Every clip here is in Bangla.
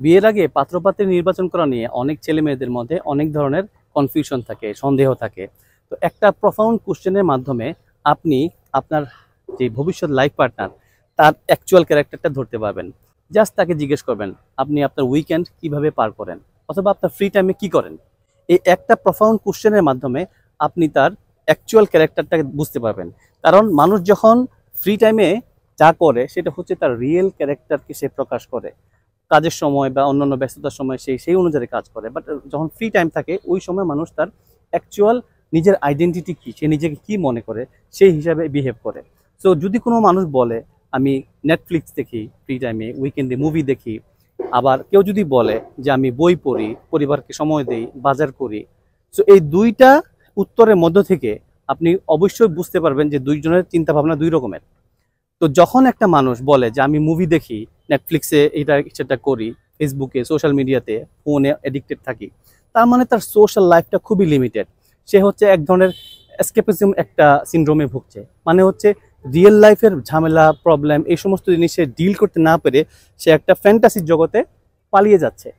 বিয়ের আগে পাত্রপাত্রী নির্বাচন করা নিয়ে অনেক ছেলে মেয়েদের মধ্যে অনেক ধরনের কনফিউশন থাকে, সন্দেহ থাকে। তো একটা প্রফাউন্ড কোশ্চেনের মাধ্যমে আপনি আপনার যে ভবিষ্যৎ লাইফ পার্টনার তার অ্যাকচুয়াল ক্যারেক্টারটা ধরতে পারবেন। জাস্ট তাকে জিজ্ঞেস করবেন আপনি আপনার উইকেন্ড কিভাবে পার করেন অথবা আপনার ফ্রি টাইমে কি করেন। এই একটা প্রফাউন্ড কোশ্চেনের মাধ্যমে আপনি তার অ্যাকচুয়াল ক্যারেক্টারটাকে বুঝতে পারবেন। কারণ মানুষ যখন ফ্রি টাইমে যা করে সেটা হচ্ছে তার রিয়েল ক্যারেক্টারকে সে প্রকাশ করে। কাজের সময় বা অন্যান্য ব্যস্ততার সময় সেই অনুযায়ী কাজ করে, বাট যখন ফ্রি টাইম থাকে ওই সময় মানুষ তার অ্যাকচুয়াল নিজের আইডেন্টিটি কী, সে নিজেকে কী মনে করে সেই হিসাবে বিহেভ করে। সো যদি কোনো মানুষ বলে আমি নেটফ্লিক্স দেখি ফ্রি টাইমে, উইকেন্ডে মুভি দেখি, আবার কেউ যদি বলে যে আমি বই পড়ি, পরিবারকে সময় দেই, বাজার করি, সো এই দুইটা উত্তরের মধ্য থেকে আপনি অবশ্যই বুঝতে পারবেন যে দুইজনের চিন্তা ভাবনা দুই রকমের। তো যখন একটা মানুষ বলে যে আমি মুভি দেখি, নেটফ্লিক্সে এটা সেটা করি, ফেসবুকে, সোশ্যাল মিডিয়াতে, ফোনে এডিক্টেড থাকি, তার মানে তার সোশ্যাল লাইফটা খুবই লিমিটেড। সে হচ্ছে এক ধরনের এসকেপিজম একটা সিনড্রোমে ভুগছে। মানে হচ্ছে রিয়েল লাইফের ঝামেলা, প্রবলেম, এই সমস্ত জিনিস সে ডিল করতে না পেরে সে একটা ফ্যান্টাসির জগতে পালিয়ে যাচ্ছে।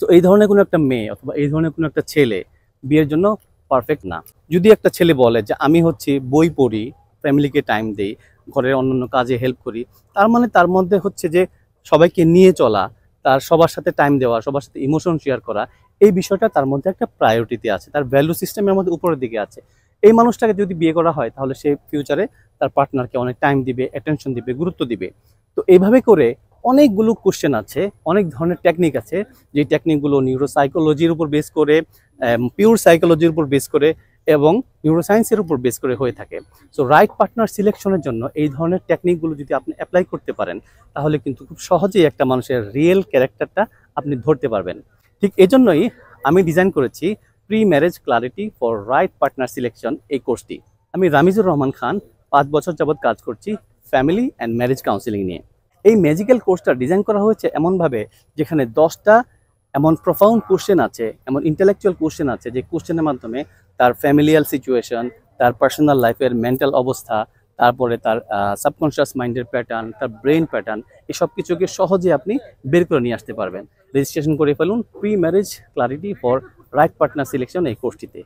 তো এই ধরনের কোনো একটা মেয়ে অথবা এই ধরনের কোনো একটা ছেলে বিয়ের জন্য পারফেক্ট না। যদি একটা ছেলে বলে যে আমি হচ্ছে বই পড়ি, ফ্যামিলিকে টাইম দেই, ঘরের অন্যান্য কাজে হেল্প করি, তার মানে তার মধ্যে হচ্ছে যে সবাইকে নিয়ে চলা, তার সবার সাথে টাইম দেওয়া, সবার সাথে ইমোশন শেয়ার করা, এই বিষয়টা তার মধ্যে একটা প্রায়োরিটিতে আছে, তার ভ্যালু সিস্টেমের মধ্যে উপরের দিকে আছে। এই মানুষটাকে যদি বিয়ে করা হয় তাহলে সে ফিউচারে তার পার্টনারকে অনেক টাইম দিবে, অ্যাটেনশন দিবে, গুরুত্ব দিবে। তো এইভাবে করে অনেকগুলো কোশ্চেন আছে, অনেক ধরনের টেকনিক আছে, যে টেকনিকগুলো নিউরোসাইকোলজির উপর বেস করে, পিওর সাইকোলজির উপর বেস করে এবং নিউরোসায়েন্সের উপর বেস করে হয়ে থাকে। সো রাইট পার্টনার সিলেকশনের জন্য এই ধরনের টেকনিকগুলো যদি আপনি অ্যাপ্লাই করতে পারেন তাহলে কিন্তু খুব সহজেই একটা মানুষের রিয়েল ক্যারেক্টারটা আপনি ধরতে পারবেন। ঠিক এজন্যই আমি ডিজাইন করেছি pre marriage clarity for right partner selection এই কোর্সটি। আমি রামিজুর রহমান খান 5 বছর যাবৎ কাজ করছি ফ্যামিলি অ্যান্ড ম্যারেজ কাউন্সিলিং নিয়ে। এই ম্যাজিক্যাল কোর্সটা ডিজাইন করা হয়েছে এমনভাবে যেখানে 10টা এমন প্রফাউন্ড কোশ্চেন আছে, এমন ইন্টেলেকচুয়াল কোশ্চেন আছে যে কোশ্চেনের মাধ্যমে তার ফ্যামিলিয়াল সিচুয়েশন, তার পার্সোনাল লাইফের মেন্টাল অবস্থা, তারপরে তার সাবকনশিয়াস মাইন্ডের প্যাটার্ন, তার ব্রেন প্যাটার্ন, এসব কিছুকে সহজে আপনি বের করে নিয়ে আসতে পারবেন। রেজিস্ট্রেশন করে ফেলুন pre marriage clarity for right partner selection এই কোর্সটিতে।